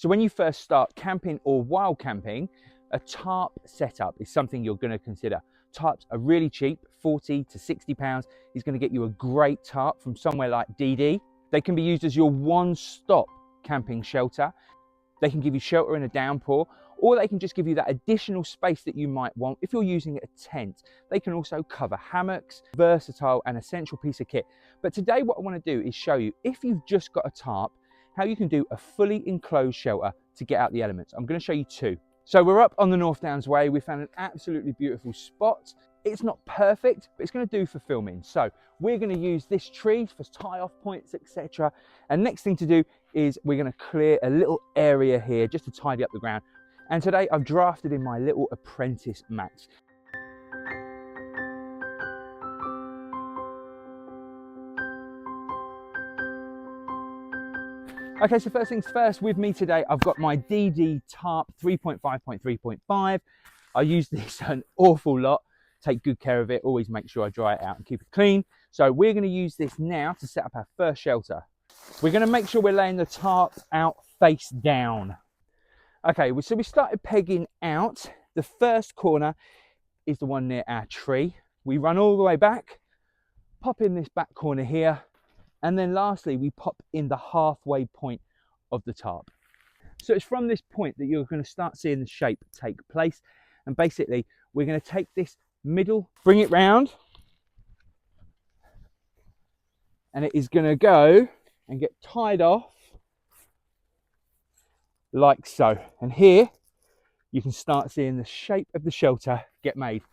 So when you first start camping or wild camping, a tarp setup is something you're going to consider. Tarps are really cheap, 40 to 60 pounds is going to get you a great tarp from somewhere like DD. They can be used as your one-stop camping shelter. They can give you shelter in a downpour, or they can just give you that additional space that you might want if you're using a tent. They can also cover hammocks, versatile and essential piece of kit. But today what I want to do is show you, if you've just got a tarp, how you can do a fully enclosed shelter to get out the elements. I'm going to show you two. So we're up on the North Downs Way. We found an absolutely beautiful spot. It's not perfect, but it's going to do for filming. So we're going to use this tree for tie-off points, etc. And next thing to do is we're going to clear a little area here just to tidy up the ground. And today I've drafted in my little apprentice mats. Okay, so first things first, with me today, I've got my DD Tarp 3.5.3.5. I use this an awful lot, take good care of it, always make sure I dry it out and keep it clean. So we're going to use this now to set up our first shelter. We're going to make sure we're laying the tarp out face down. Okay, so we started pegging out. The first corner is the one near our tree. We run all the way back, pop in this back corner here, and then lastly, we pop in the halfway point of the tarp. So it's from this point that you're going to start seeing the shape take place. And basically, we're going to take this middle, bring it round, and it is going to go and get tied off like so. And here, you can start seeing the shape of the shelter get made.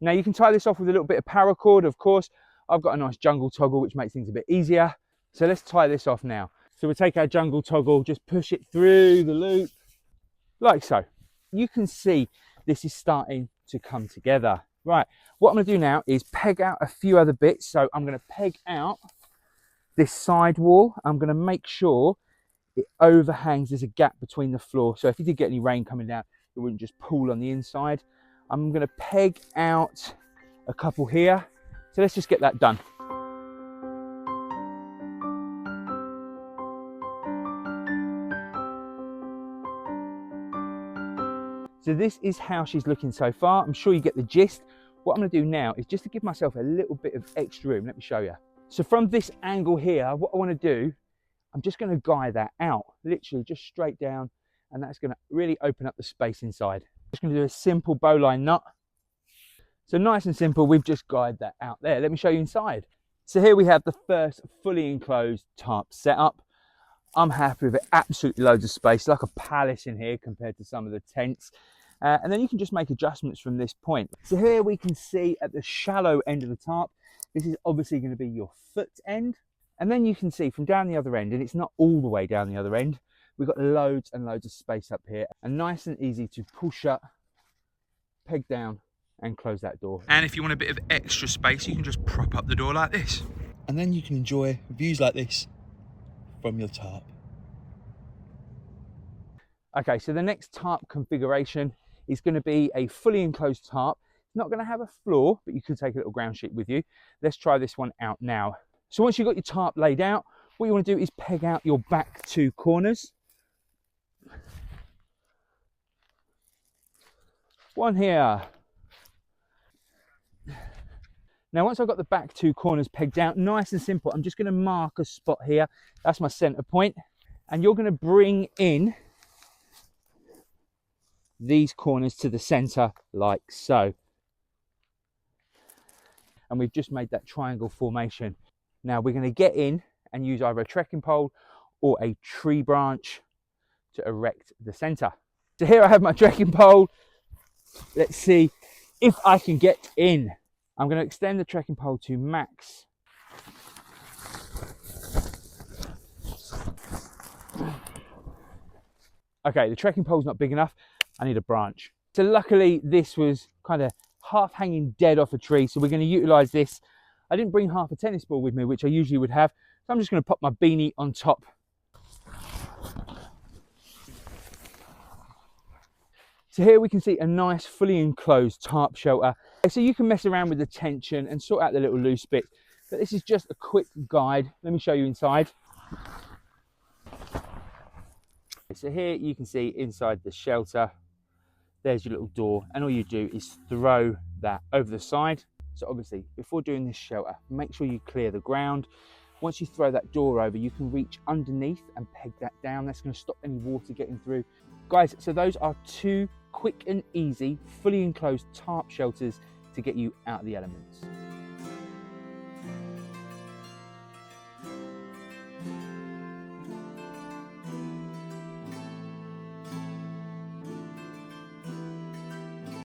Now you can tie this off with a little bit of paracord, of course. I've got a nice jungle toggle, which makes things a bit easier. So let's tie this off now. So we'll take our jungle toggle, just push it through the loop, like so. You can see this is starting to come together. Right, what I'm gonna do now is peg out a few other bits. So I'm gonna peg out this side wall. I'm gonna make sure it overhangs, there's a gap between the floor. So if you did get any rain coming down, it wouldn't just pool on the inside. I'm gonna peg out a couple here. So let's just get that done. So this is how she's looking so far. I'm sure you get the gist. What I'm gonna do now is just to give myself a little bit of extra room. Let me show you. So from this angle here, what I wanna do, I'm just gonna guide that out, literally just straight down, and that's gonna really open up the space inside. Just gonna do a simple bowline knot. So nice and simple, we've just guided that out there. Let me show you inside. So here we have the first fully enclosed tarp setup. I'm happy with it, absolutely loads of space, like a palace in here compared to some of the tents. And then you can just make adjustments from this point. So here we can see at the shallow end of the tarp, this is obviously going to be your foot end. And then you can see from down the other end, and it's not all the way down the other end, we've got loads and loads of space up here, and nice and easy to pull shut, peg down, and close that door. And if you want a bit of extra space, you can just prop up the door like this. And then you can enjoy views like this from your tarp. Okay, so the next tarp configuration is going to be a fully enclosed tarp. It's not going to have a floor, but you could take a little ground sheet with you. Let's try this one out now. So once you've got your tarp laid out, what you want to do is peg out your back two corners. One here. Now, once I've got the back two corners pegged out, nice and simple, I'm just going to mark a spot here. That's my center point. And you're going to bring in these corners to the center like so. And we've just made that triangle formation. Now we're going to get in and use either a trekking pole or a tree branch to erect the center. So here I have my trekking pole. Let's see if I can get in. I'm going to extend the trekking pole to max. Okay, the trekking pole's not big enough. I need a branch. So luckily this was kind of half hanging dead off a tree, so we're going to utilize this. I didn't bring half a tennis ball with me, which I usually would have, so I'm just going to pop my beanie on top. So here we can see a nice fully enclosed tarp shelter. So you can mess around with the tension and sort out the little loose bits, but this is just a quick guide. Let me show you inside. So here you can see inside the shelter, there's your little door, and all you do is throw that over the side. So obviously, before doing this shelter, make sure you clear the ground. Once you throw that door over, you can reach underneath and peg that down. That's going to stop any water getting through. Guys, so those are 2 quick and easy, fully enclosed tarp shelters to get you out of the elements.